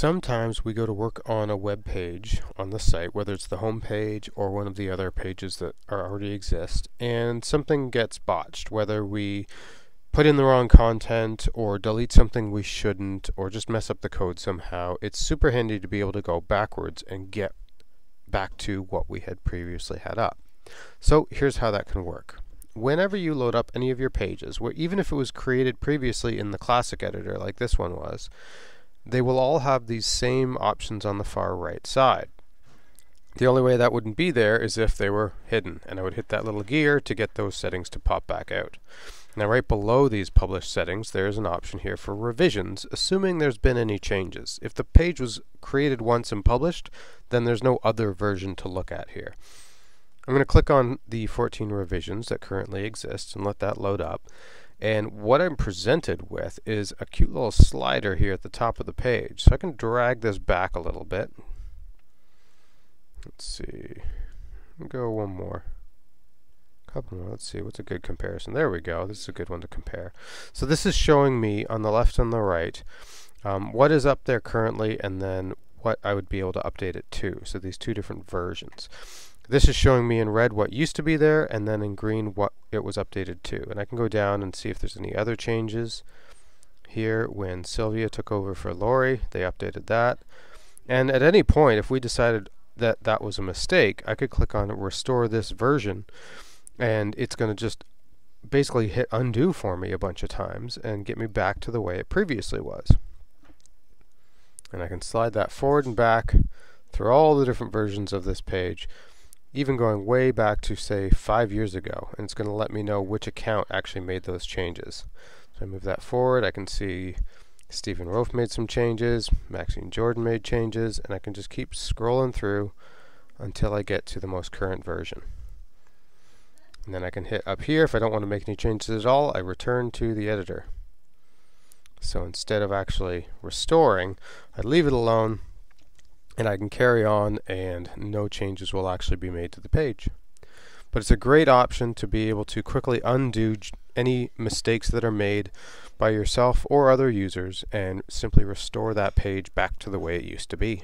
Sometimes we go to work on a web page on the site, whether it's the home page or one of the other pages that already exist, and something gets botched, whether we put in the wrong content or delete something we shouldn't or just mess up the code somehow. It's super handy to be able to go backwards and get back to what we had previously had up. So here's how that can work. Whenever you load up any of your pages, even if it was created previously in the classic editor like this one was, they will all have these same options on the far right side. The only way that wouldn't be there is if they were hidden, and I would hit that little gear to get those settings to pop back out. Now right below these published settings there's an option here for revisions, assuming there's been any changes. If the page was created once and published, then there's no other version to look at here. I'm going to click on the 14 revisions that currently exist and let that load up. And what I'm presented with is a cute little slider here at the top of the page. So I can drag this back a little bit. Let's see. Go one more. Couple more. Let's see. What's a good comparison? There we go. This is a good one to compare. So this is showing me on the left and the right what is up there currently and then what I would be able to update it to. So these two different versions. This is showing me in red what used to be there, and then in green what it was updated to. And I can go down and see if there's any other changes. Here, when Sylvia took over for Lori, they updated that. And at any point, if we decided that that was a mistake, I could click on Restore This Version, and it's going to just basically hit undo for me a bunch of times and get me back to the way it previously was. And I can slide that forward and back through all the different versions of this page, even going way back to, say, 5 years ago, and it's going to let me know which account actually made those changes. So I move that forward, I can see Stephen Rofe made some changes, Maxine Jordan made changes, and I can just keep scrolling through until I get to the most current version. And then I can hit up here. If I don't want to make any changes at all, I return to the editor. So instead of actually restoring, I leave it alone, and I can carry on and no changes will actually be made to the page. But it's a great option to be able to quickly undo any mistakes that are made by yourself or other users and simply restore that page back to the way it used to be.